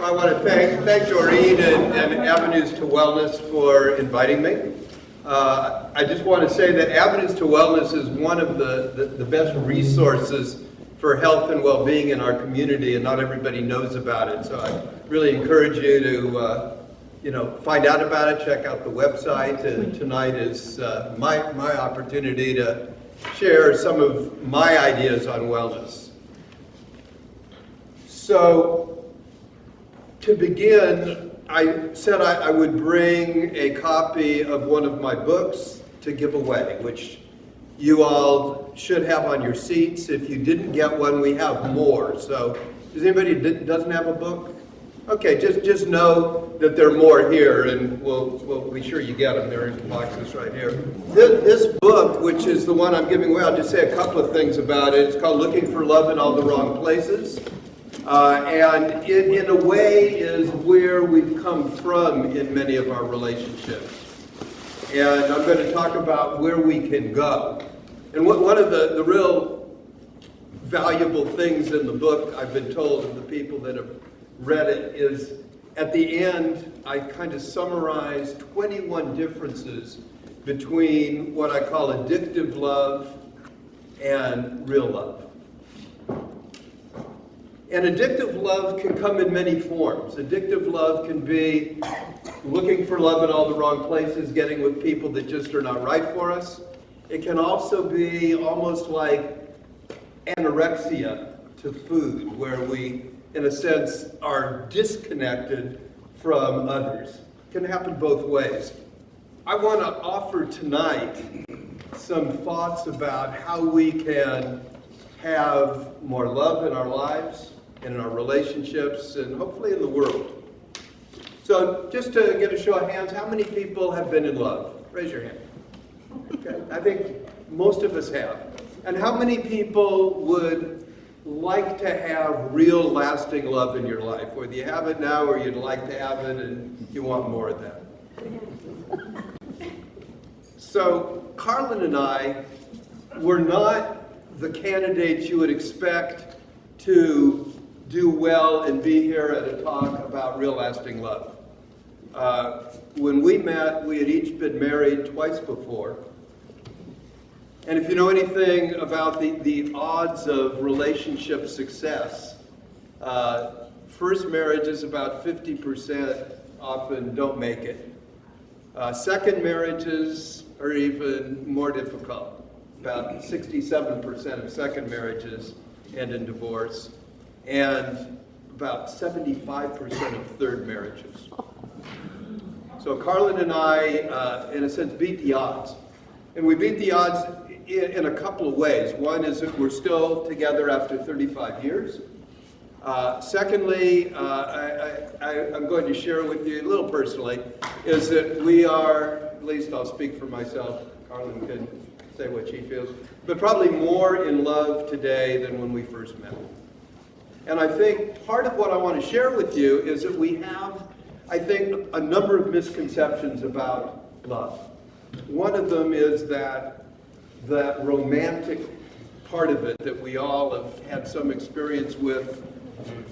I want to thank Doreen and Avenues to Wellness for inviting me. I just want to say that Avenues to Wellness is one of the best resources for health and well-being in our community, and not everybody knows about it. So I really encourage you to find out about it, check out the website, and tonight is my opportunity to share some of my ideas on wellness. So, to begin, I said I would bring a copy of one of my books to give away, which you all should have on your seats. If you didn't get one, we have more. So, does anybody that doesn't have a book? Okay, just know that there are more here, and we'll be sure you get them. They're in boxes right here. This book, which is the one I'm giving away, I'll just say a couple of things about it. It's called Looking for Love in All the Wrong Places. And it, in a way, is where we've come from in many of our relationships. And I'm going to talk about where we can go. And one of the real valuable things in the book, I've been told, of the people that have read it, is at the end, I kind of summarize 21 differences between what I call addictive love and real love. And addictive love can come in many forms. Addictive love can be looking for love in all the wrong places, getting with people that just are not right for us. It can also be almost like anorexia to food, where we, in a sense, are disconnected from others. It can happen both ways. I want to offer tonight some thoughts about how we can have more love in our lives, and in our relationships, and hopefully in the world. So just to get a show of hands, how many people have been in love? Raise your hand. Okay. I think most of us have. And how many people would like to have real lasting love in your life? Whether you have it now or you'd like to have it and you want more of that. So Carlin and I were not the candidates you would expect to do well and be here at a talk about real lasting love. When we met, we had each been married twice before. And if you know anything about the odds of relationship success, first marriages, about 50% often don't make it. Second marriages are even more difficult. About 67% of second marriages end in divorce, and about 75% of third marriages. So Carlin and I, in a sense, beat the odds. And we beat the odds in a couple of ways. One is that we're still together after 35 years. Secondly, I'm going to share with you a little personally, is that we are, at least I'll speak for myself, Carlin can say what she feels, but probably more in love today than when we first met. And I think part of what I want to share with you is that we have, I think, a number of misconceptions about love. One of them is that romantic part of it that we all have had some experience with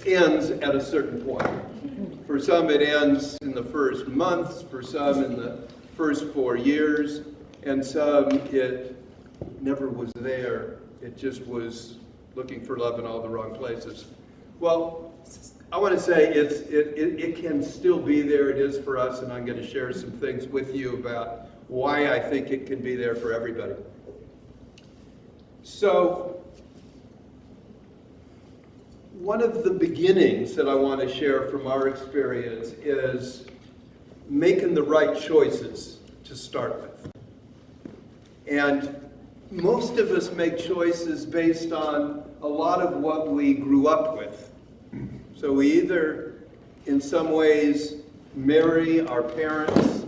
ends at a certain point. For some it ends in the first months, for some in the first 4 years, and some it never was there. It just was looking for love in all the wrong places. Well, I want to say it can still be there. It is for us, and I'm going to share some things with you about why I think it can be there for everybody. So, one of the beginnings that I want to share from our experience is making the right choices to start with. And most of us make choices based on a lot of what we grew up with. So we either, in some ways, marry our parents,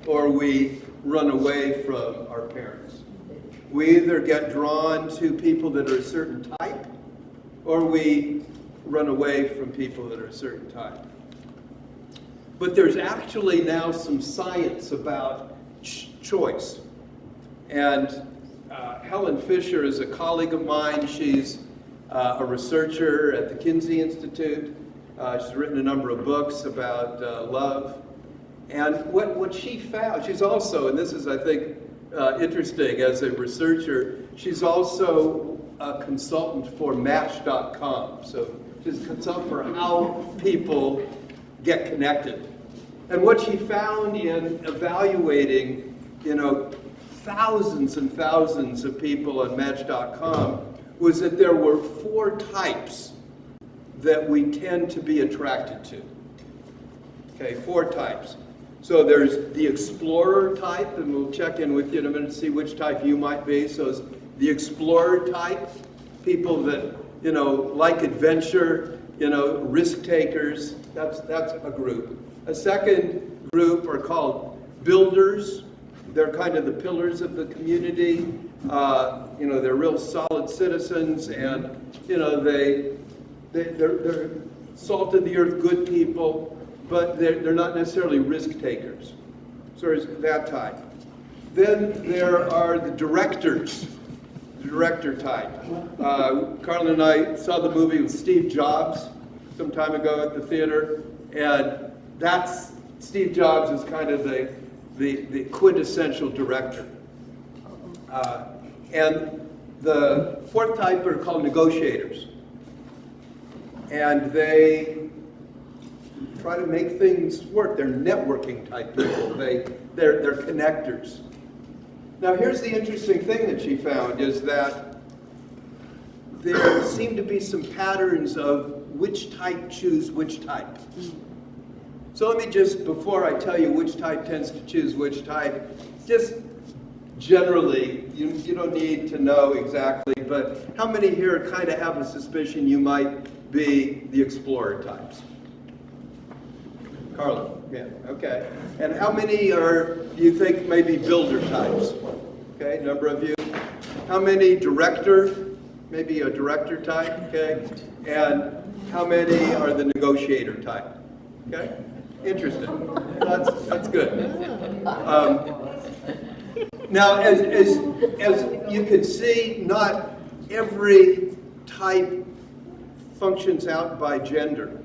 or we run away from our parents. We either get drawn to people that are a certain type, or we run away from people that are a certain type. But there's actually now some science about choice. And Helen Fisher is a colleague of mine. She's a researcher at the Kinsey Institute. She's written a number of books about love. And what she found, she's also, and this is, I think, interesting as a researcher, she's also a consultant for Match.com. So she's a consultant for how people get connected. And what she found in evaluating, thousands and thousands of people on Match.com was that there were 4 types that we tend to be attracted to. Okay, 4 types. So there's the explorer type, and we'll check in with you in a minute to see which type you might be. So it's the explorer type, people that, like adventure, risk takers, that's a group. A second group are called builders. They're kind of the pillars of the community. They're real solid citizens, and they're salt of the earth, good people, but they're not necessarily risk takers. So there's that type. Then there are the directors, the director type. Carlin and I saw the movie with Steve Jobs some time ago at the theater, and that's Steve Jobs is kind of the quintessential director. And the 4th type are called negotiators. And they try to make things work. They're networking type people. They're connectors. Now here's the interesting thing that she found is that there seem to be some patterns of which type choose which type. So let me just, before I tell you which type tends to choose which type, just generally, you don't need to know exactly, but how many here kind of have a suspicion you might be the explorer types? Carla, yeah, okay. And how many do you think maybe builder types? Okay, number of you. How many director, maybe a director type, okay? And how many are the negotiator type? Okay, interesting. That's good. Now, as you can see, not every type functions out by gender.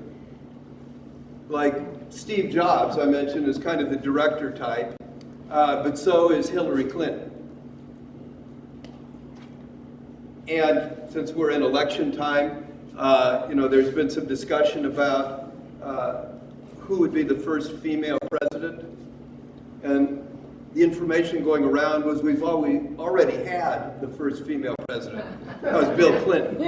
Like Steve Jobs, I mentioned, is kind of the director type, but so is Hillary Clinton. And since we're in election time, there's been some discussion about who would be the first female president. And the information going around was we've already had the first female president. That was Bill Clinton.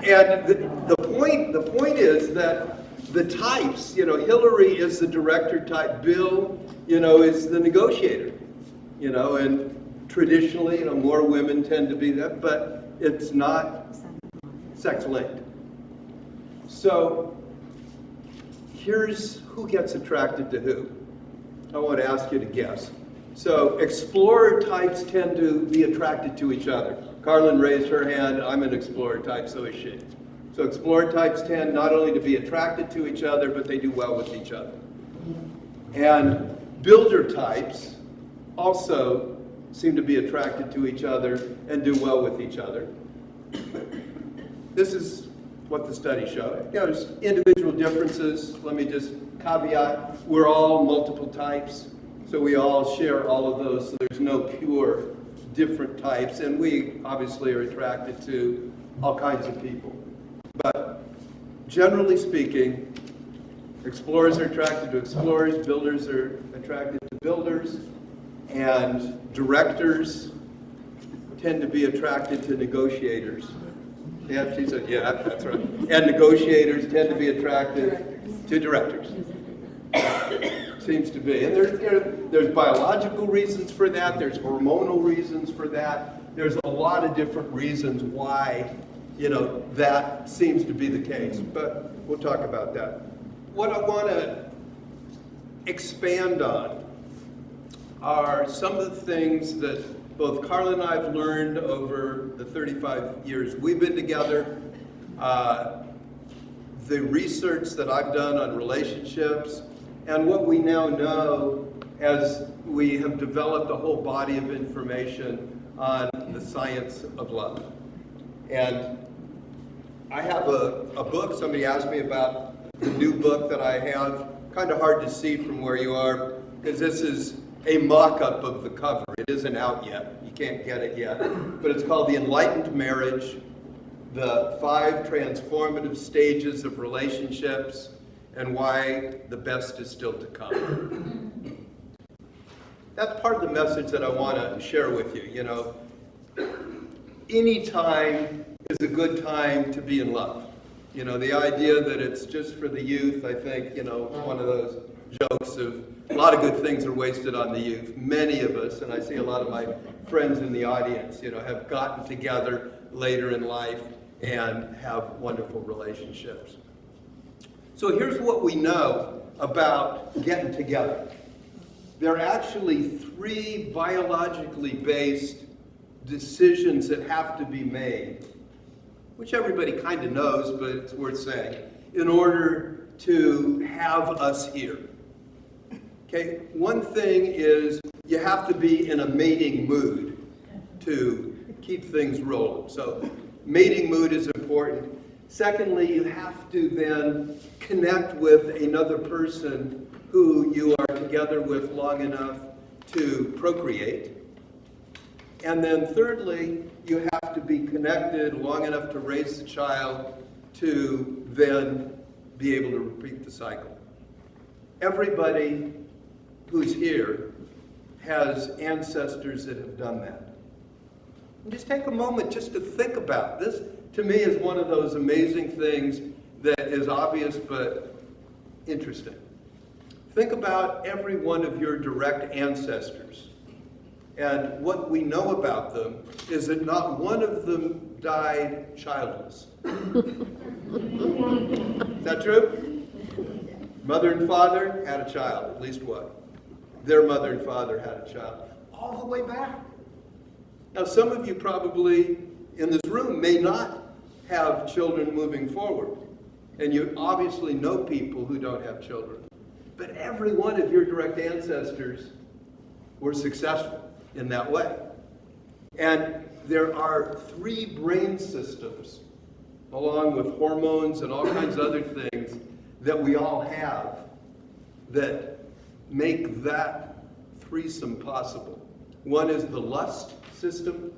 And the point is that the types, Hillary is the director type, Bill, is the negotiator, and traditionally, more women tend to be that, but it's not sex linked. So here's who gets attracted to who. I want to ask you to guess. So explorer types tend to be attracted to each other. Carlin raised her hand. I'm an explorer type, so is she. So explorer types tend not only to be attracted to each other, but they do well with each other. And builder types also seem to be attracted to each other and do well with each other. This is what the study showed. There's individual differences. Let me just caveat, we're all multiple types, so we all share all of those, so there's no pure different types, and we obviously are attracted to all kinds of people. But generally speaking, explorers are attracted to explorers, builders are attracted to builders, and directors tend to be attracted to negotiators. Yeah, she said, yeah, that's right. And negotiators tend to be attracted to directors. Seems to be. And there's biological reasons for that. There's hormonal reasons for that. There's a lot of different reasons why, that seems to be the case. But we'll talk about that. What I want to expand on are some of the things that both Carla and I have learned over the 35 years we've been together, the research that I've done on relationships, and what we now know as we have developed a whole body of information on the science of love. And I have a book. Somebody asked me about the new book that I have. Kind of hard to see from where you are, because this is a mock-up of the cover. It isn't out yet. You can't get it yet. But it's called The Enlightened Marriage, the 5 Transformative Stages of Relationships, and Why the Best is Still to Come. That's part of the message that I want to share with you. You know, any time is a good time to be in love. You know, the idea that it's just for the youth, I think, you know, one of those jokes of a lot of good things are wasted on the youth. Many of us, and I see a lot of my friends in the audience, you know, have gotten together later in life and have wonderful relationships. So here's what we know about getting together. There are actually 3 biologically based decisions that have to be made, which everybody kind of knows, but it's worth saying, in order to have us here. Okay, one thing is you have to be in a mating mood to keep things rolling. So mating mood is important. Secondly, you have to then connect with another person who you are together with long enough to procreate. And then thirdly, you have to be connected long enough to raise the child to then be able to repeat the cycle. Everybody who's here has ancestors that have done that. And just take a moment just to think about this. To me, is one of those amazing things that is obvious but interesting. Think about every one of your direct ancestors. And what we know about them is that not one of them died childless. Is that true? Mother and father had a child, at least one. Their mother and father had a child, all the way back. Now, some of you probably in this room may not have children moving forward. And you obviously know people who don't have children. But every one of your direct ancestors were successful in that way. And there are 3 brain systems, along with hormones and all kinds of other things, that we all have that make that threesome possible. One is the lust system.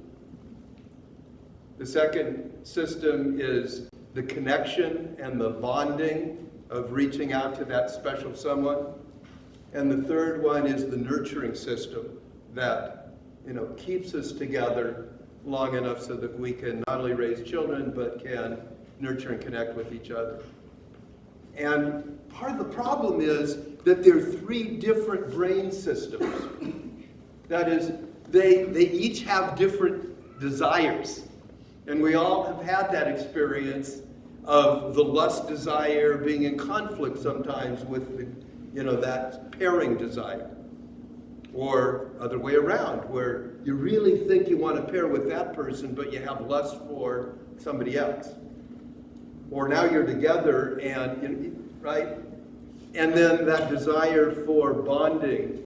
The second system is the connection and the bonding of reaching out to that special someone. And the third one is the nurturing system that, you know, keeps us together long enough so that we can not only raise children, but can nurture and connect with each other. And part of the problem is that there are 3 different brain systems. That is, they each have different desires. And we all have had that experience of the lust desire being in conflict sometimes with the, you know, that pairing desire. Or other way around, where you really think you want to pair with that person, but you have lust for somebody else. Or now you're together and, right? And then that desire for bonding,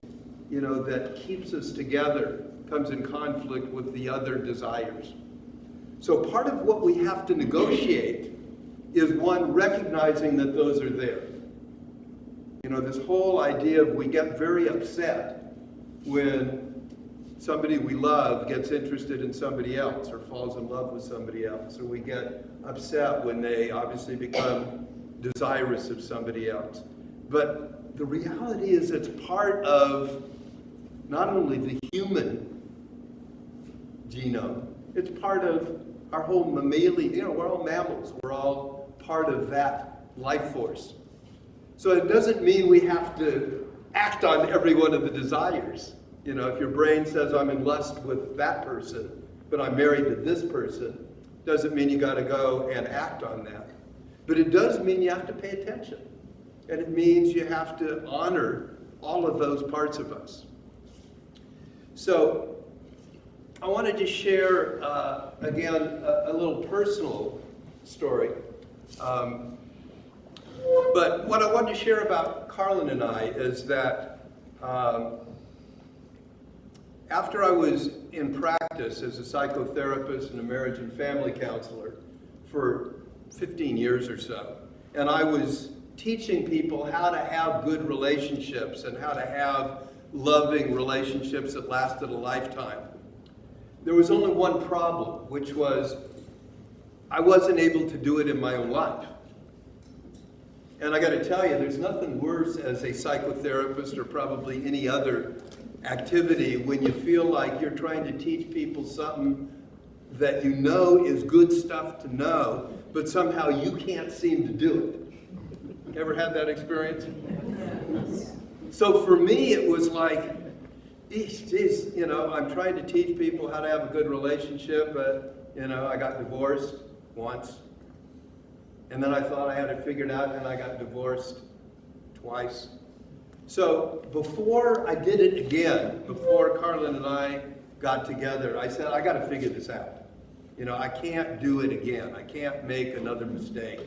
you know, that keeps us together comes in conflict with the other desires. So part of what we have to negotiate is, one, recognizing that those are there. You know, this whole idea of we get very upset when somebody we love gets interested in somebody else or falls in love with somebody else, or we get upset when they obviously become desirous of somebody else. But the reality is it's part of not only the human genome, it's part of our whole mammalian, you know, we're all mammals. We're all part of that life force. So it doesn't mean we have to act on every one of the desires. You know, if your brain says I'm in lust with that person, but I'm married to this person, doesn't mean you got to go and act on that. But it does mean you have to pay attention. And it means you have to honor all of those parts of us. So I want to just share, again, a little personal story. But what I want to share about Carlin and I is that after I was in practice as a psychotherapist and a marriage and family counselor for 15 years or so, and I was teaching people how to have good relationships and how to have loving relationships that lasted a lifetime. There was only one problem, which was I wasn't able to do it in my own life. And I got to tell you, there's nothing worse as a psychotherapist or probably any other activity when you feel like you're trying to teach people something that you know is good stuff to know, but somehow you can't seem to do it. Ever had that experience? So for me, it was like, geez, you know, I'm trying to teach people how to have a good relationship, but, you know, I got divorced once. And then I thought I had it figured out, and I got divorced twice. So before I did it again, before Carlin and I got together, I said, I got to figure this out. You know, I can't do it again. I can't make another mistake.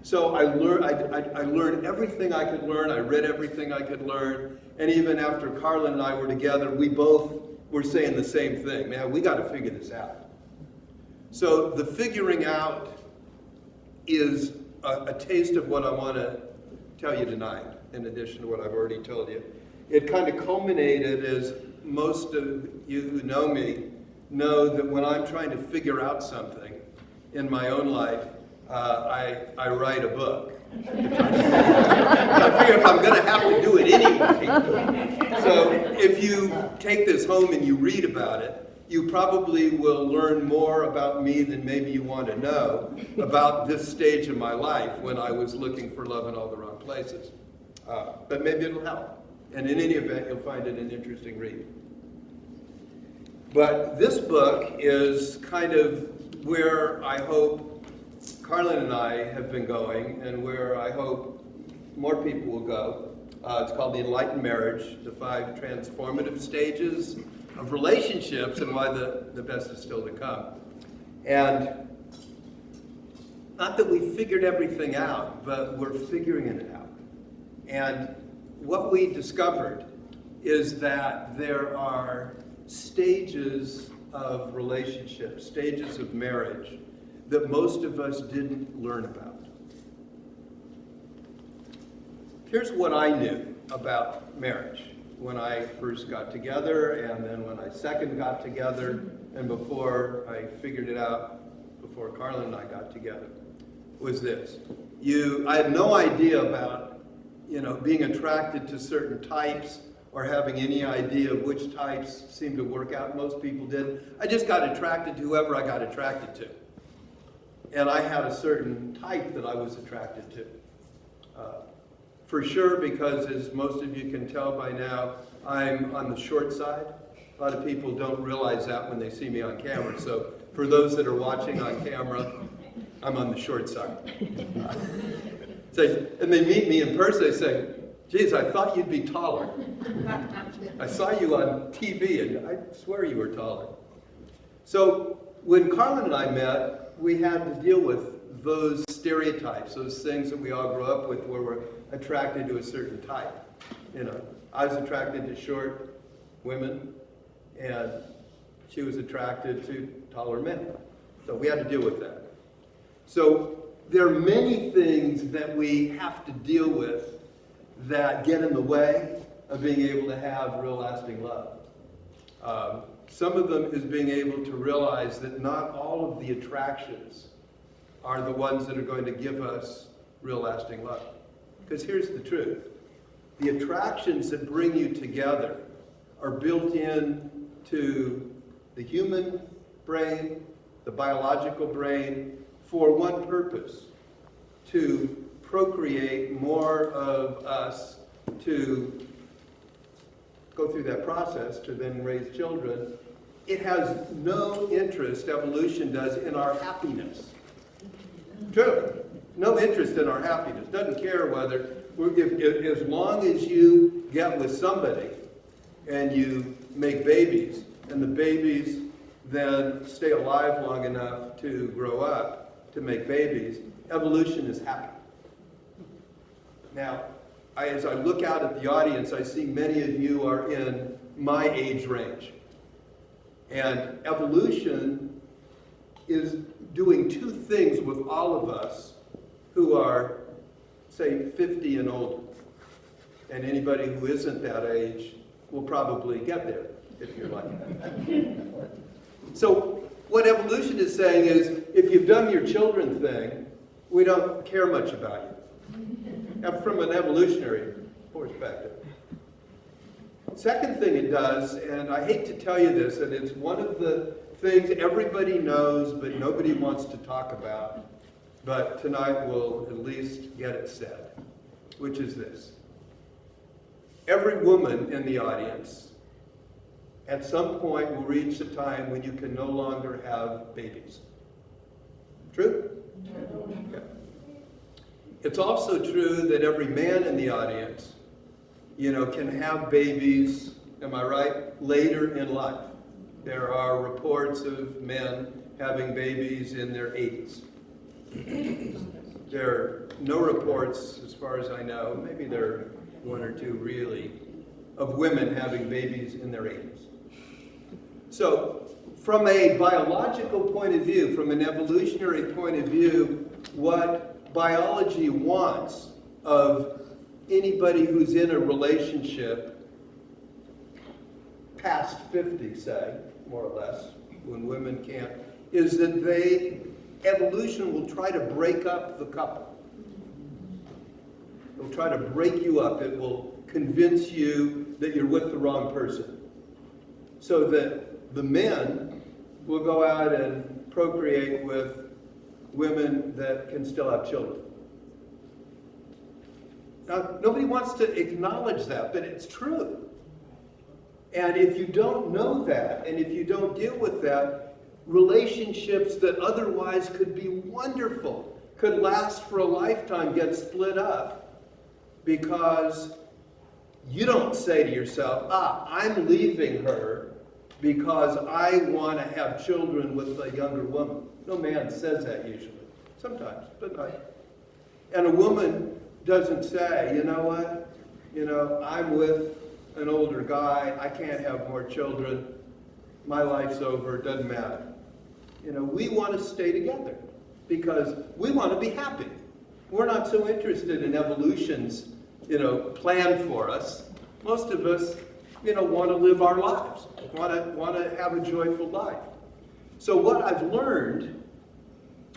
So I learned everything I could learn. I read everything I could learn. And even after Carlin and I were together, we both were saying the same thing. Man, we got to figure this out. So the figuring out is a taste of what I want to tell you tonight, in addition to what I've already told you. It kind of culminated, as most of you who know me know, that when I'm trying to figure out something in my own life, I write a book. I figure if I'm going to have to do it anyway. So if you take this home and you read about it, you probably will learn more about me than maybe you want to know about this stage of my life when I was looking for love in all the wrong places. But maybe it'll help. And in any event, you'll find it an interesting read. But this book is kind of where I hope Carlin and I have been going, and where I hope more people will go. It's called The Enlightened Marriage, the 5 transformative stages of relationships and why the best is still to come. And not that we figured everything out, but we're figuring it out. And what we discovered is that there are stages of relationships, stages of marriage, that most of us didn't learn about. Here's what I knew about marriage when I first got together, and then when I second got together, and before I figured it out, before Carlin and I got together, was this. I had no idea about, being attracted to certain types or having any idea of which types seemed to work out. Most people didn't. I just got attracted to whoever I got attracted to. And I had a certain type that I was attracted to. For sure, because as most of you can tell by now, I'm on the short side. A lot of people don't realize that when they see me on camera. So for those that are watching on camera, I'm on the short side. And they meet me in person, they say, geez, I thought you'd be taller. I saw you on TV and I swear you were taller. So when Carlin and I met, we had to deal with those stereotypes, those things that we all grew up with where we're attracted to a certain type. I was attracted to short women and she was attracted to taller men. So we had to deal with that. So there are many things that we have to deal with that get in the way of being able to have real lasting love. Some of them is being able to realize that not all of the attractions are the ones that are going to give us real lasting love. Because here's the truth. The attractions that bring you together are built in to the human brain, the biological brain, for one purpose: to procreate more of us, to go through that process, to then raise children. It has no interest, evolution does, in our happiness. Truly, no interest in our happiness. Doesn't care whether, as long as you get with somebody and you make babies, and the babies then stay alive long enough to grow up, to make babies, evolution is happy. Now, as I look out at the audience, I see many of you are in my age range. And evolution is doing two things with all of us who are, say, 50 and older. And anybody who isn't that age will probably get there, if you're lucky. So what evolution is saying is, if you've done your children thing, we don't care much about you. From an evolutionary perspective. Second thing it does, and I hate to tell you this, and it's one of the things everybody knows but nobody wants to talk about, but tonight we'll at least get it said, which is this. Every woman in the audience at some point will reach a time when you can no longer have babies. True? Okay. It's also true that every man in the audience, can have babies, am I right, later in life. There are reports of men having babies in their 80s. There are no reports, as far as I know, maybe there are one or two really, of women having babies in their 80s. So, from a biological point of view, from an evolutionary point of view, what biology wants of anybody who's in a relationship past 50, say, more or less, when women can't, is that evolution will try to break up the couple. It'll try to break you up. It will convince you that you're with the wrong person. So that the men will go out and procreate with women that can still have children. Now, nobody wants to acknowledge that, but it's true. And if you don't know that, and if you don't deal with that, relationships that otherwise could be wonderful, could last for a lifetime, get split up because you don't say to yourself, I'm leaving her because I want to have children with a younger woman. No man says that usually. Sometimes, but not. And a woman doesn't say, you know what, I'm with an older guy, I can't have more children, my life's over, it doesn't matter. We want to stay together because we want to be happy. We're not so interested in evolution's, plan for us. Most of us, want to live our lives, want to have a joyful life. So what I've learned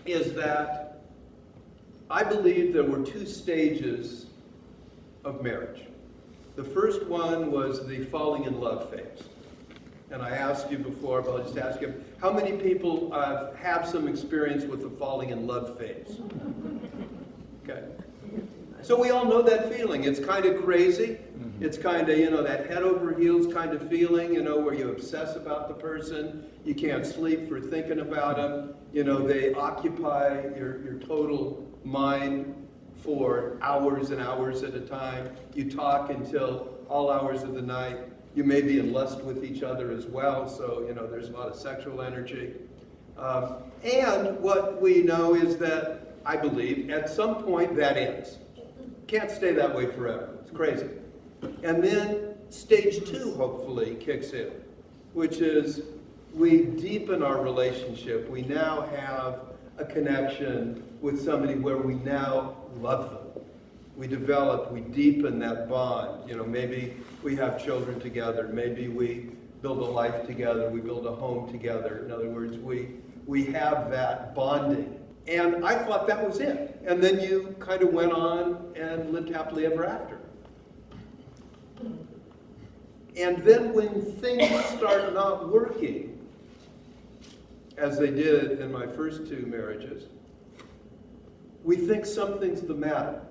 is that I believe there were two stages of marriage. The first one was the falling in love phase. And I asked you before, but I'll just ask you, how many people have some experience with the falling in love phase? Okay. So we all know that feeling. It's kind of crazy. It's kind of, that head over heels kind of feeling, where you obsess about the person. You can't sleep for thinking about them. They occupy your total mind for hours and hours at a time. You talk until all hours of the night. You may be in lust with each other as well, so there's a lot of sexual energy. And what we know is that, I believe, at some point that ends. Can't stay that way forever. It's crazy. And then stage 2 hopefully kicks in, which is we deepen our relationship. We now have a connection with somebody where we now love them. We develop, we deepen that bond. Maybe we have children together. Maybe we build a life together. We build a home together. In other words, we have that bonding. And I thought that was it. And then you kind of went on and lived happily ever after. And then when things start not working, as they did in my first 2 marriages, we think something's the matter.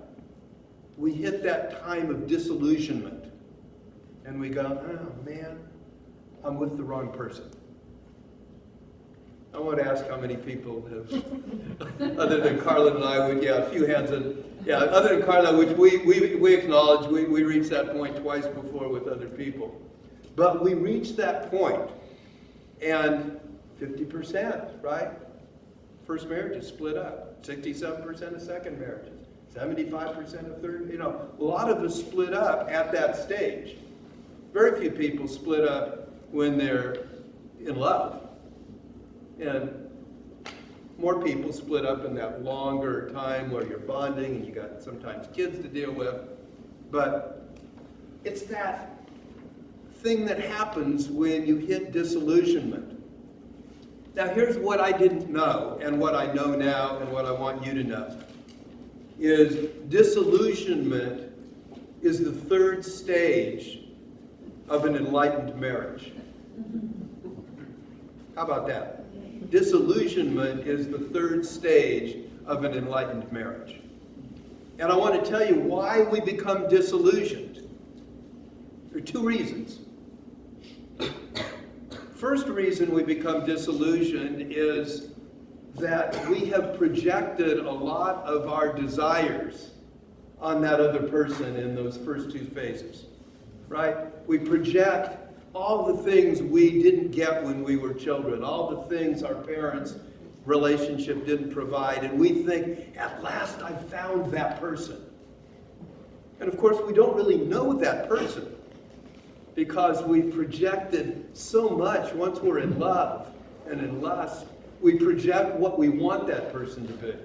We hit that time of disillusionment. And we go, oh man, I'm with the wrong person. I want to ask how many people have, other than Carla and I, a few hands, other than Carla, which we acknowledge, we reached that point twice before with other people. But we reached that point, and 50%, right? First marriage is split up. 67% of second marriages. 75% of third. A lot of us split up at that stage. Very few people split up when they're in love. And more people split up in that longer time where you're bonding and you got sometimes kids to deal with. But it's that thing that happens when you hit disillusionment. Now here's what I didn't know and what I know now and what I want you to know. Is disillusionment is the third stage of an enlightened marriage. How about that? Disillusionment is the third stage of an enlightened marriage. And I want to tell you why we become disillusioned. There are two reasons. First reason we become disillusioned is that we have projected a lot of our desires on that other person in those first two phases, right? We project all the things we didn't get when we were children, all the things our parents' relationship didn't provide, and we think, at last I've found that person. And of course, we don't really know that person because we've projected so much once we're in love and in lust. We project what we want that person to be.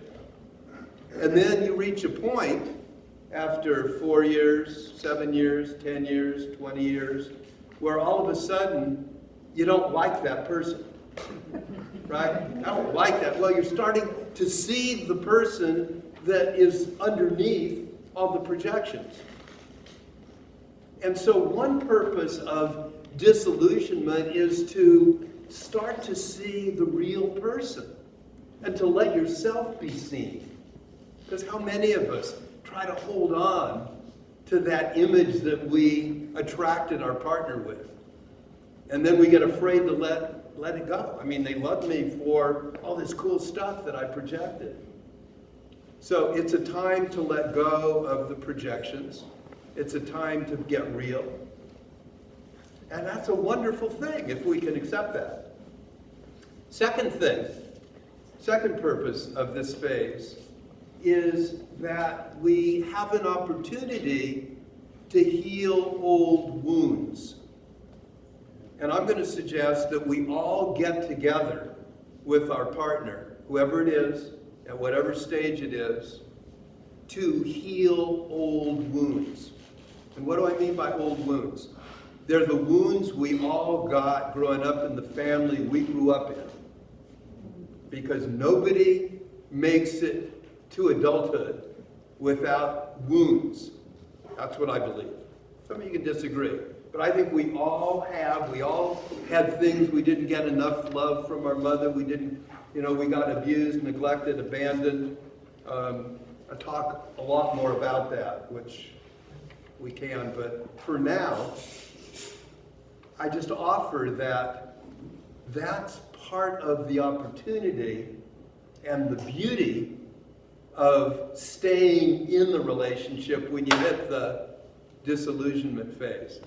And then you reach a point after 4 years, 7 years, 10 years, 20 years, where all of a sudden you don't like that person, right? I don't like that. Well, you're starting to see the person that is underneath all the projections. And so one purpose of disillusionment is to start to see the real person and to let yourself be seen. Because how many of us try to hold on to that image that we attracted our partner with? And then we get afraid to let it go. I mean, they love me for all this cool stuff that I projected. So it's a time to let go of the projections. It's a time to get real. And that's a wonderful thing if we can accept that. Second purpose of this phase is that we have an opportunity to heal old wounds. And I'm going to suggest that we all get together with our partner, whoever it is, at whatever stage it is, to heal old wounds. And what do I mean by old wounds? They're the wounds we all got growing up in the family we grew up in. Because nobody makes it to adulthood without wounds. That's what I believe. Some of you can disagree. But I think we all had things we didn't get enough love from our mother. We got abused, neglected, abandoned. I talk a lot more about that, which we can. But for now, I just offer that that's part of the opportunity and the beauty of staying in the relationship when you hit the disillusionment phase.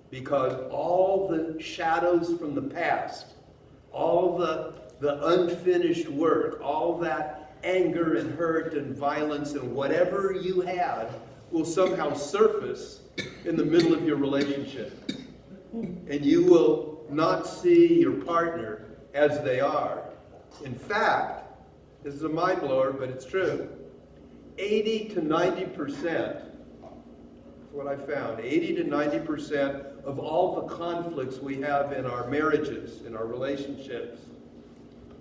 Because all the shadows from the past, all the unfinished work, all that anger and hurt and violence and whatever you had will somehow surface in the middle of your relationship. And you will not see your partner as they are. In fact, this is a mind blower, but it's true. 80 to 90%, that's what I found, 80 to 90% of all the conflicts we have in our marriages, in our relationships,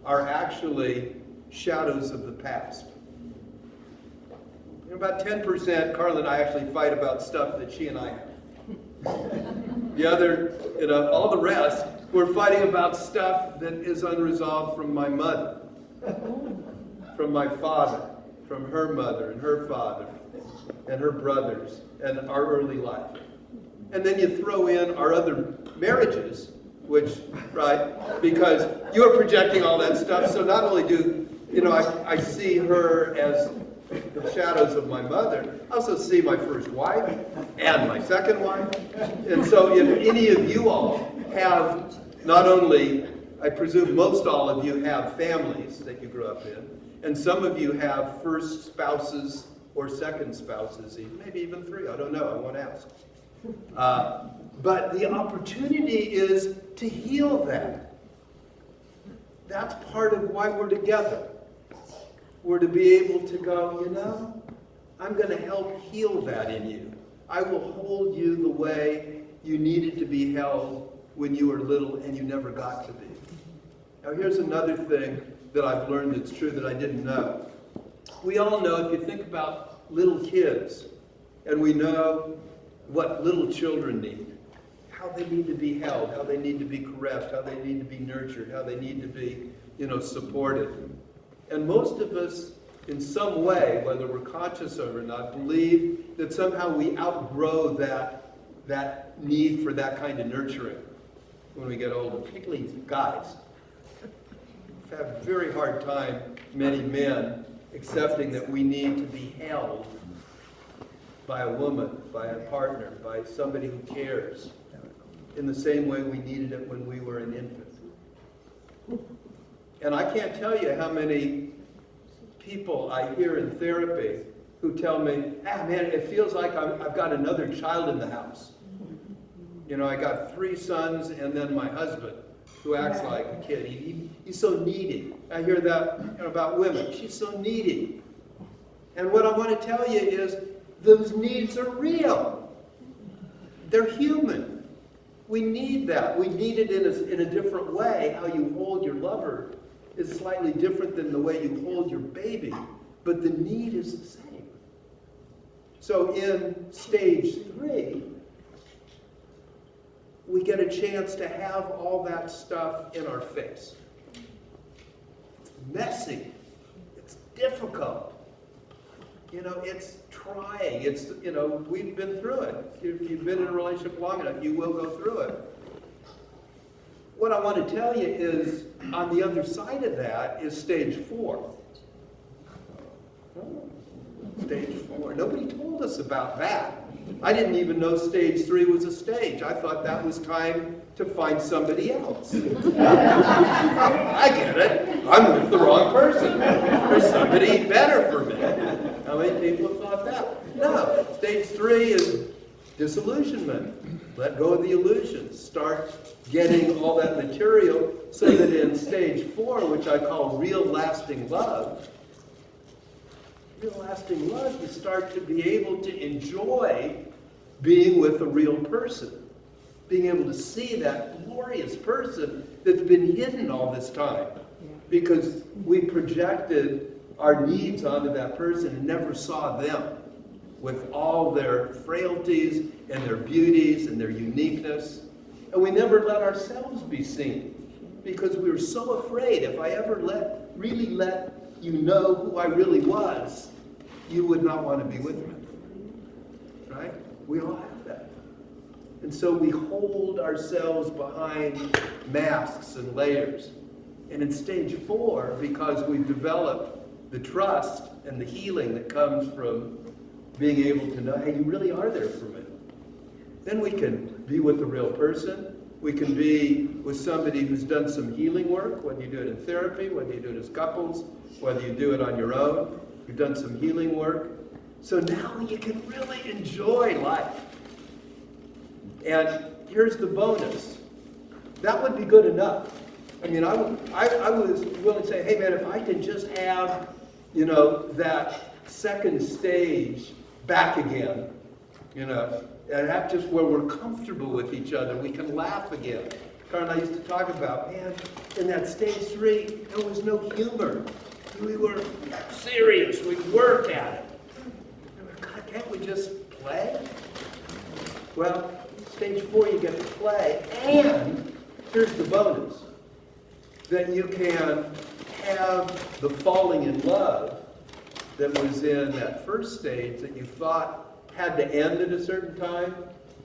are actually shadows of the past. About 10%, Carla and I actually fight about stuff that she and I have. The other, all the rest, we're fighting about stuff that is unresolved from my mother, from my father, from her mother and her father, and her brothers, and our early life. And then you throw in our other marriages, right, because you're projecting all that stuff, so not only do, I see her as the shadows of my mother, I also see my first wife and my second wife. And so if any of you all have, not only, I presume most all of you have families that you grew up in, and some of you have first spouses or second spouses, maybe even three, I don't know, I won't ask. But the opportunity is to heal that. that's part of why we're together. We're to be able to go, you know, I'm going to help heal that in you. I will hold you the way you needed to be held when you were little and you never got to be. Now here's another thing that I've learned that's true that I didn't know. We all know, if you think about little kids, and we know what little children need, how they need to be held, how they need to be caressed, how they need to be nurtured, how they need to be, supported. And most of us, in some way, whether we're conscious of it or not, believe that somehow we outgrow that need for that kind of nurturing when we get older, particularly guys. We've had a very hard time, many men, accepting that we need to be held by a woman, by a partner, by somebody who cares, in the same way we needed it when we were an infant. And I can't tell you how many people I hear in therapy who tell me, man, it feels like I've got another child in the house. I got 3 sons and then my husband, who acts like a kid. He's so needy. I hear that about women. She's so needy. And what I want to tell you is those needs are real. They're human. We need that. We need it in a different way. How you hold your lover is slightly different than the way you hold your baby, but the need is the same. So in stage 3, we get a chance to have all that stuff in our face. It's messy. It's difficult. It's trying. We've been through it. If you've been in a relationship long enough, you will go through it. What I want to tell you is, on the other side of that is stage 4. Stage 4. Nobody told us about that. I didn't even know stage 3 was a stage. I thought that was time to find somebody else. I get it. I'm with the wrong person. There's somebody better for me. How many people thought that? No. Stage 3 is disillusionment. Let go of the illusions. Start getting all that material so that in stage 4, which I call real lasting love, you start to be able to enjoy being with a real person. Being able to see that glorious person that's been hidden all this time. Because we projected our needs onto that person and never saw them with all their frailties and their beauties and their uniqueness. And we never let ourselves be seen because we were so afraid if I ever really let you know who I really was, you would not want to be with me. Right? We all have that. And so we hold ourselves behind masks and layers. And in stage 4, because we've developed the trust and the healing that comes from being able to know, hey, you really are there for me. Then we can be with a real person. We can be with somebody who's done some healing work, whether you do it in therapy, whether you do it as couples, whether you do it on your own. You've done some healing work. So now you can really enjoy life. And here's the bonus. That would be good enough. I mean, I was willing to say, hey man, if I can just have, that second stage back again, and that's just where we're comfortable with each other. We can laugh again. Karen and I used to talk about, man, in that stage 3, there was no humor. We were serious. We worked at it. God, can't we just play? Well, stage 4, you get to play. And here's the bonus. That you can have the falling in love that was in that first stage that you thought had to end at a certain time.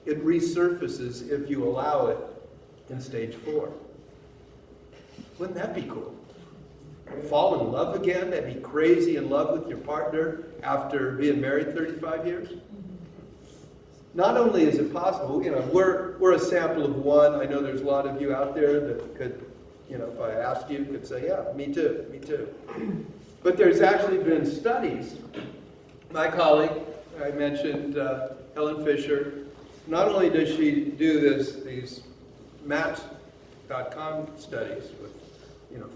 It resurfaces if you allow it in stage 4. Wouldn't that be cool? Fall in love again, and be crazy in love with your partner after being married 35 years? Not only is it possible, we're a sample of one. I know there's a lot of you out there that could, if I asked you, could say, yeah, me too. But there's actually been studies. My colleague, I mentioned Helen Fisher, not only does she do these Match.com studies with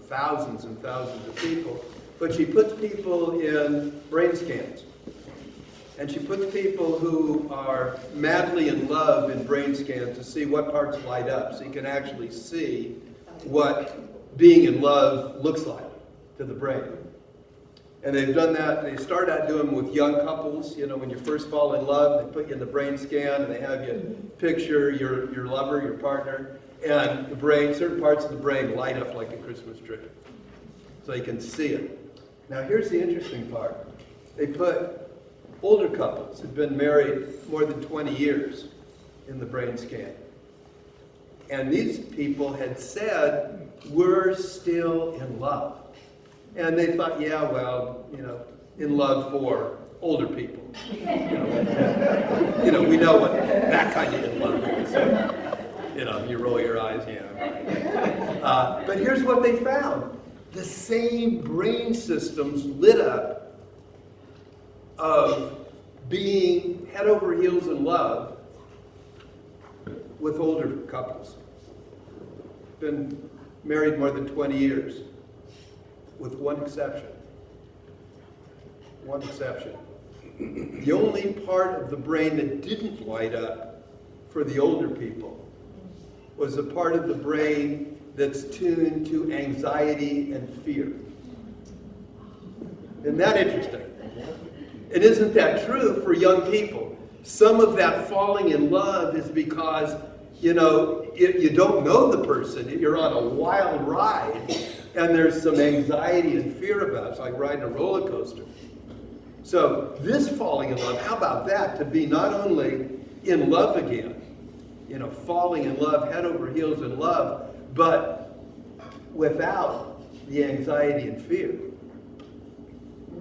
thousands and thousands of people. But she puts people in brain scans. And she puts people who are madly in love in brain scans to see what parts light up, so you can actually see what being in love looks like to the brain. And they've done that. They start out doing them with young couples. When you first fall in love, they put you in the brain scan, and they have you picture your lover, your partner, and the brain, certain parts of the brain light up like a Christmas tree, so you can see it. Now here's the interesting part. They put older couples who've been married more than 20 years in the brain scan. And these people had said, we're still in love. And they thought, yeah, well, in love for older people. We know what that kind of in love is. You roll your eyes, yeah, right. But here's what they found. The same brain systems lit up of being head over heels in love with older couples. Been married more than 20 years, with one exception. One exception. The only part of the brain that didn't light up for the older people was the part of the brain that's tuned to anxiety and fear. Isn't that interesting? And isn't that true for young people? Some of that falling in love is because, you don't know the person. You're on a wild ride, and there's some anxiety and fear about it. It's like riding a roller coaster. So this falling in love, how about that? To be not only in love again, falling in love, head over heels in love, but without the anxiety and fear.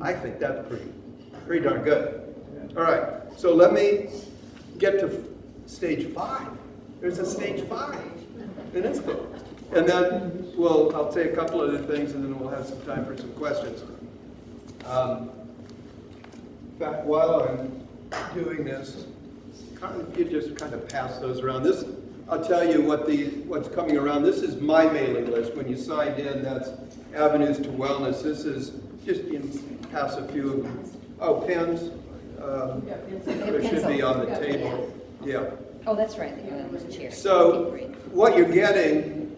I think that's pretty darn good. All right, so let me get to stage 5. There's a stage 5, and it's cool. And then I'll say a couple other things, and then we'll have some time for some questions. In fact, while I'm doing this, if you just kind of pass those around. This, I'll tell you what's coming around. This is my mailing list. When you signed in, that's Avenues to Wellness. This is just, pass a few of them. Oh, pens. There should be on the table. Yeah. Oh, that's right. They're on the chair. So what you're getting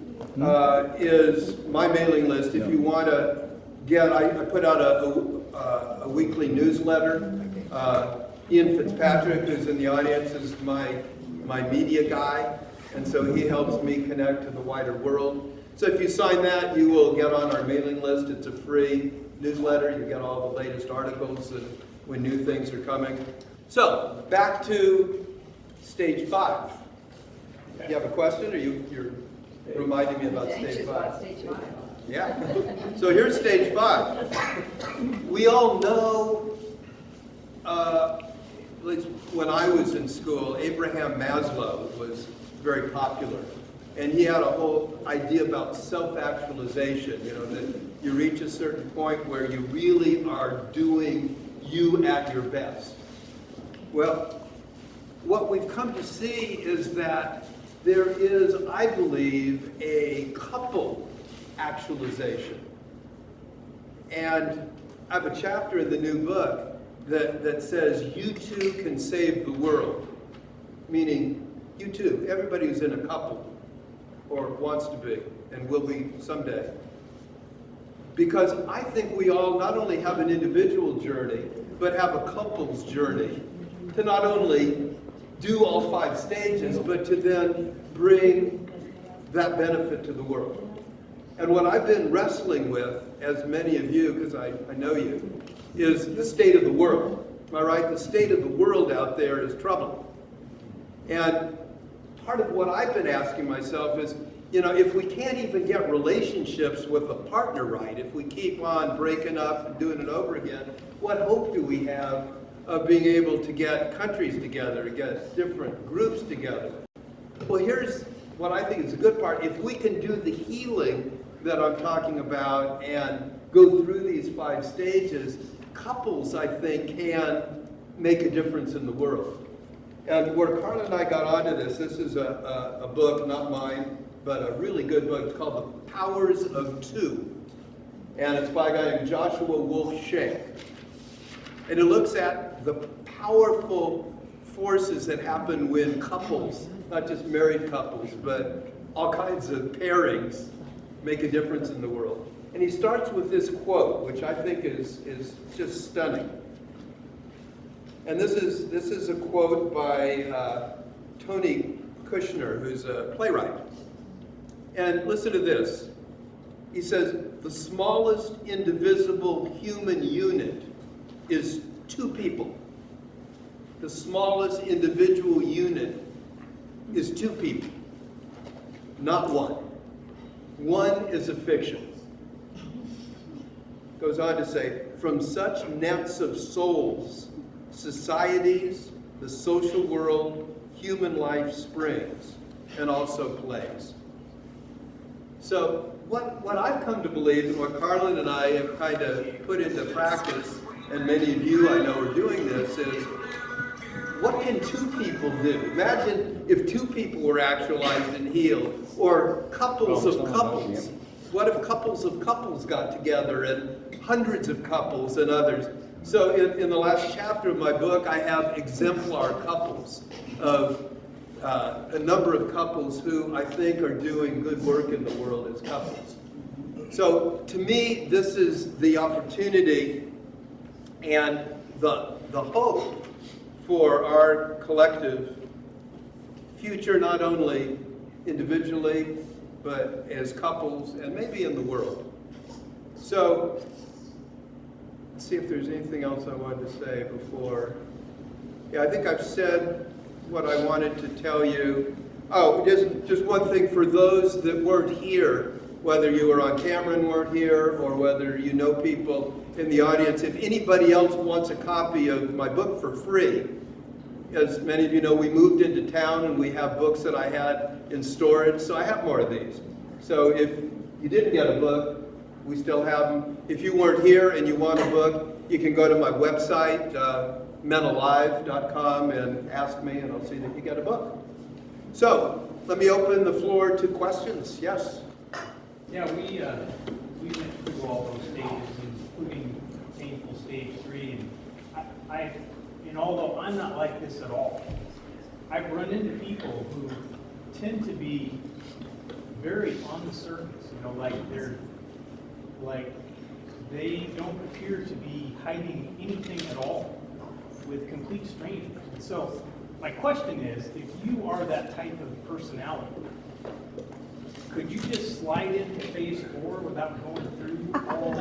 is my mailing list. If you want to get, I put out a weekly newsletter. Ian Fitzpatrick, who's in the audience, is my media guy, and so he helps me connect to the wider world. So if you sign that, you will get on our mailing list. It's a free newsletter. You get all the latest articles and when new things are coming. So back to stage 5. You have a question, or you're reminding me about stage 5? Stage 5. Yeah. So here's stage 5. We all know, at least when I was in school, Abraham Maslow was very popular. And he had a whole idea about self-actualization, that you reach a certain point where you really are doing you at your best. Well, what we've come to see is that there is, I believe, a couple actualization. And I have a chapter in the new book that says, you too can save the world. Meaning, you too, everybody who's in a couple, or wants to be, and will be someday. Because I think we all not only have an individual journey, but have a couple's journey to not only do all 5 stages, but to then bring that benefit to the world. And what I've been wrestling with, as many of you, because I know you, is the state of the world. Am I right? The state of the world out there is troubling. And part of what I've been asking myself is, if we can't even get relationships with a partner right, if we keep on breaking up and doing it over again, what hope do we have of being able to get countries together, to get different groups together? Well, here's what I think is a good part. If we can do the healing that I'm talking about and go through these 5 stages, couples, I think, can make a difference in the world. And where Carla and I got onto this is a book, not mine, but a really good book. It's called The Powers of Two. And it's by a guy named Joshua Wolf Shank. And it looks at the powerful forces that happen when couples, not just married couples, but all kinds of pairings make a difference in the world. And he starts with this quote, which I think is just stunning. And this is a quote by Tony Kushner, who's a playwright. And listen to this. He says, the smallest indivisible human unit is two people. The smallest individual unit is two people, not one. One is a fiction. Goes on to say, from such nets of souls, societies, the social world, human life springs, and also plays. So what I've come to believe, and what Carlin and I have kind of put into practice, and many of you I know are doing this, is what can two people do? Imagine if two people were actualized and healed, or couples of couples. What if couples of couples got together, and hundreds of couples and others? So in the last chapter of my book, I have exemplar couples of a number of couples who I think are doing good work in the world as couples. So to me, this is the opportunity and the hope for our collective future, not only individually, but as couples and maybe in the world. So let's see if there's anything else I wanted to say before. Yeah, I think I've said what I wanted to tell you. Oh, just one thing for those that weren't here, whether you were on camera and weren't here, or whether you know people in the audience, if anybody else wants a copy of my book for free, as many of you know, we moved into town and we have books that I had in storage, so I have more of these. So if you didn't get a book, we still have them. If you weren't here and you want a book, you can go to my website, menalive.com, and ask me, and I'll see that you get a book. So let me open the floor to questions. Yes? Yeah, we went through all those stages, including painful stage 3. And although I'm not like this at all, I've run into people who tend to be very on the surface. They don't appear to be hiding anything at all with complete strangers. And so my question is, if you are that type of personality, could you just slide into phase 4 without going through all?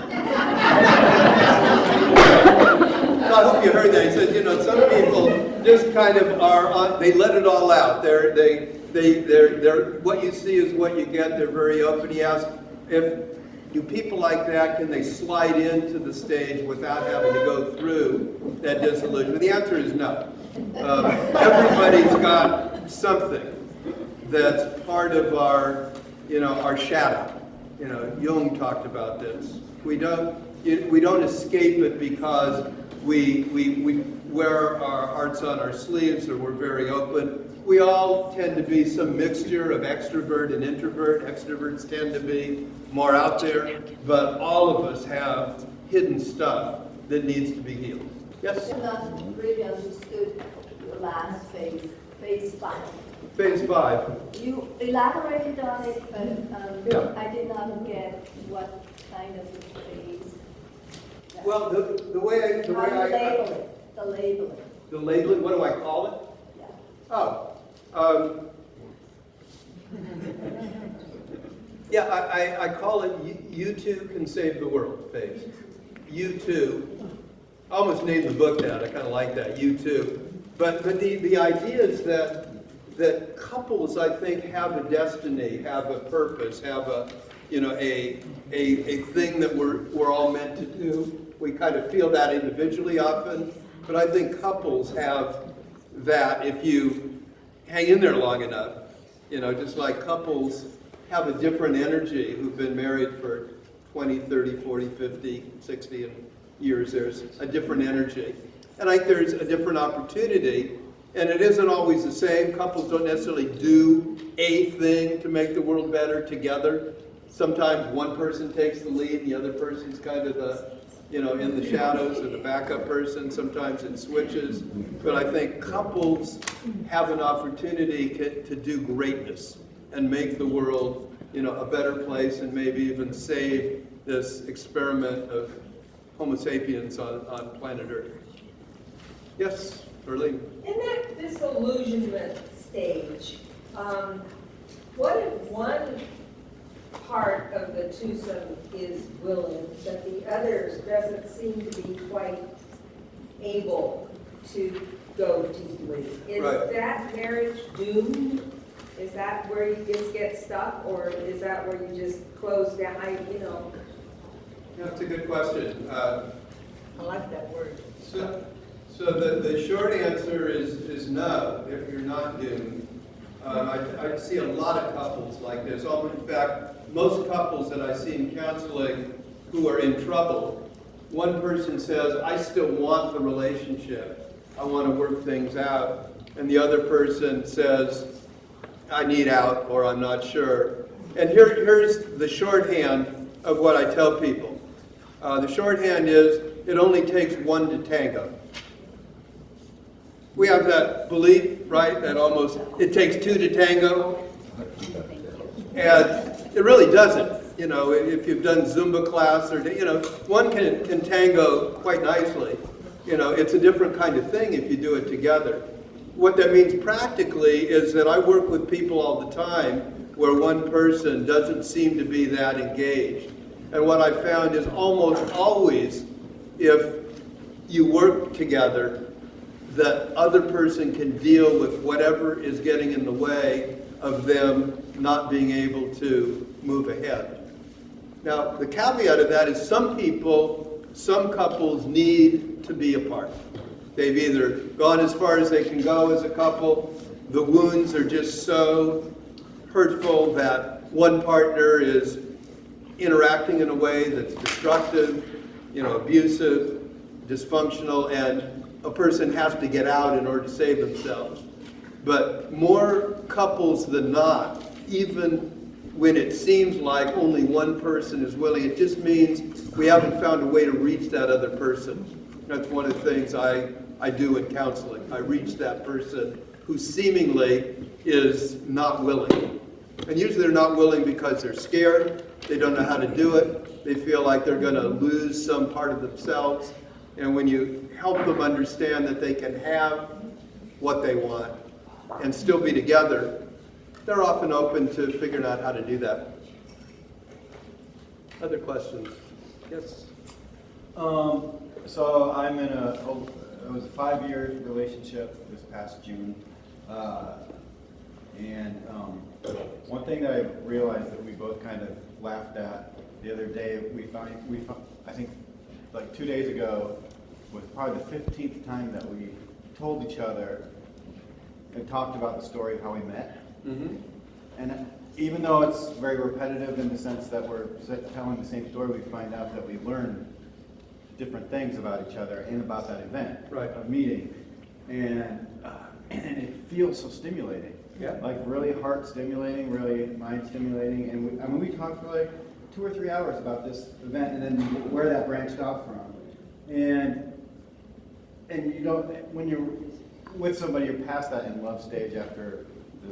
I hope you heard that. He said, some people just kind of are they let it all out. They're what you see is what you get. They're very open. He asked, do people like that, can they slide into the stage without having to go through that disillusionment? The answer is no. Everybody's got something that's part of our shadow. Jung talked about this. We don't escape it because we wear our hearts on our sleeves or we're very open. We all tend to be some mixture of extrovert and introvert. Extroverts tend to be more out there, but all of us have hidden stuff that needs to be healed. Yes? I'm not really understood your last phase, phase 5. Phase 5. You elaborated on it, but Yeah. I did not get what kind of phase. Well, the way I The labeling. the labeling, what do I call it? Yeah. Oh, yeah, I call it You Too Can Save the World phase. You Too. I almost named the book that. I kind of like that, You Too. But the idea is that couples, I think, have a destiny, have a purpose, have a thing that we're all meant to do. We kind of feel that individually often, but I think couples have that if you hang in there long enough. Just like couples have a different energy who've been married for 20, 30, 40, 50, 60 years. There's a different energy. And I think there's a different opportunity And it isn't always the same. Couples don't necessarily do a thing to make the world better together. Sometimes one person takes the lead, the other person's kind of the, in the shadows, or the backup person. Sometimes it switches. But I think couples have an opportunity to do greatness and make the world, a better place, and maybe even save this experiment of Homo sapiens on planet Earth. Yes, Arlene? In that disillusionment stage, what if one part of the twosome is willing, but the other doesn't seem to be quite able to go deeply? Is Right. that marriage doomed? Is that where you just get stuck, or is that where you just close down? That's a good question. I like that word. So the short answer is no, if you're not doomed. I see a lot of couples like this. In fact, most couples that I see in counseling who are in trouble, one person says, I still want the relationship. I want to work things out. And the other person says, I need out, or I'm not sure. And here's the shorthand of what I tell people. The shorthand is, it only takes one to tango. We have that belief, right, that almost it takes two to tango. And it really doesn't. If you've done Zumba class, or, one can tango quite nicely. It's a different kind of thing if you do it together. What that means practically is that I work with people all the time where one person doesn't seem to be that engaged. And what I found is almost always, if you work together, the other person can deal with whatever is getting in the way of them not being able to move ahead. Now, the caveat of that is some couples need to be apart. They've either gone as far as they can go as a couple, the wounds are just so hurtful that one partner is interacting in a way that's destructive, abusive, dysfunctional, and a person has to get out in order to save themselves. But more couples than not, even when it seems like only one person is willing, it just means we haven't found a way to reach that other person. That's one of the things I do in counseling. I reach that person who seemingly is not willing. And usually they're not willing because they're scared, they don't know how to do it, they feel like they're going to lose some part of themselves. And when you help them understand that they can have what they want and still be together, they're often open to figuring out how to do that. Other questions? Yes? So I'm in it was a 5-year relationship this past June. And one thing that I realized that we both kind of laughed at the other day, I think like 2 days ago, was probably the 15th time that we told each other and talked about the story of how we met. Mm-hmm. And even though it's very repetitive in the sense that we're telling the same story, we find out that we learn different things about each other and about that event of meeting. And it feels so stimulating. Yeah. Like really heart stimulating, really mind stimulating. And we talked for like 2 or 3 hours about this event and then where that branched off from. And when you're with somebody, you're past that in love stage after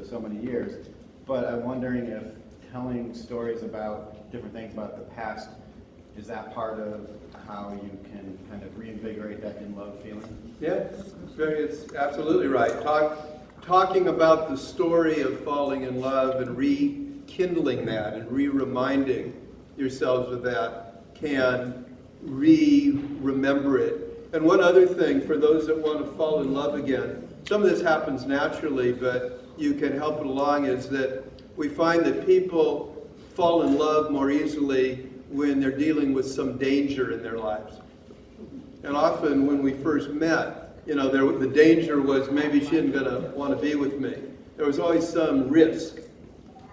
so many years. But I'm wondering if telling stories about different things about the past, is that part of how you can kind of reinvigorate that in love feeling? Yeah, it's absolutely right. Talking about the story of falling in love and rekindling that and reminding yourselves of that can remember it. And one other thing, for those that want to fall in love again, some of this happens naturally, but you can help it along, is that we find that people fall in love more easily when they're dealing with some danger in their lives. And often when we first met, the danger was maybe she isn't going to want to be with me. There was always some risk.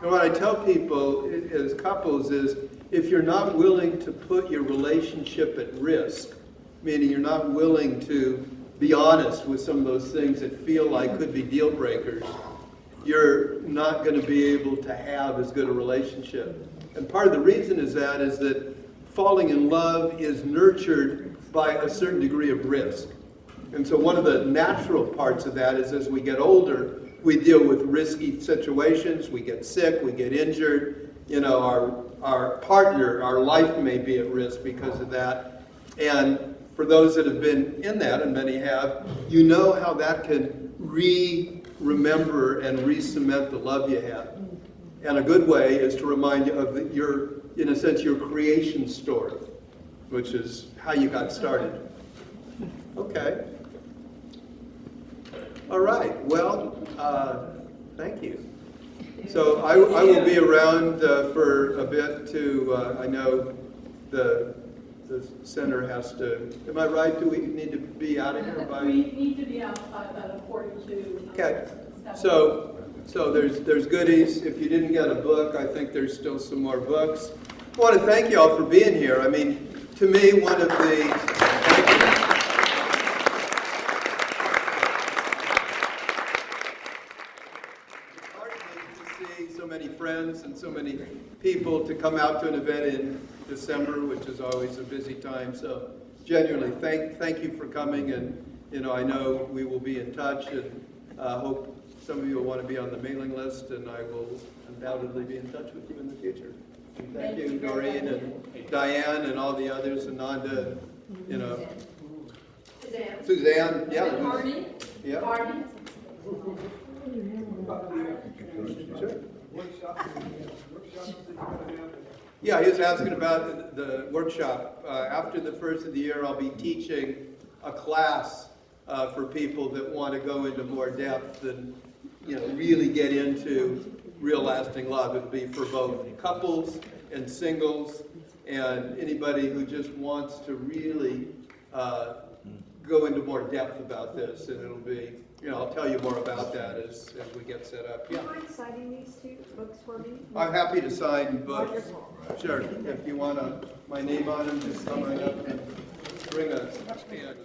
And what I tell people as couples is, if you're not willing to put your relationship at risk, meaning you're not willing to be honest with some of those things that feel like could be deal breakers, you're not going to be able to have as good a relationship. And part of the reason is that falling in love is nurtured by a certain degree of risk. And so one of the natural parts of that is as we get older, we deal with risky situations, we get sick, we get injured, you know, our partner, our life may be at risk because of that. And for those that have been in that, and many have, you know how that can remember and re-cement the love you had. And a good way is to remind you of your, in a sense, your creation story, which is how you got started. Okay. All right, well, thank you. So I will be around for a bit to, I know the center has to, am I right? Do we need to be out of here by? We need to be out by about 42. Okay, so there's goodies. If you didn't get a book, I think there's still some more books. I want to thank you all for being here. I mean, to me, one of the, so many friends and so many people to come out to an event in December, which is always a busy time. So genuinely, thank you for coming, and you know, I know we will be in touch, and hope some of you will want to be on the mailing list, and I will undoubtedly be in touch with you in the future. And thank you, Doreen and Diane and all the others, and Nanda, you know. Suzanne, yeah. Barney? Yeah. Barney? Sure. Yeah, he was asking about the workshop. After the first of the year, I'll be teaching a class for people that want to go into more depth and, you know, really get into real lasting love. It'll be for both couples and singles and anybody who just wants to really go into more depth about this. And it'll be, you know, I'll tell you more about that as we get set up. Yeah. Do you mind signing these two books for me? I'm happy to sign books. Wonderful. Sure. If you want my name on them, just come right up and bring a stand.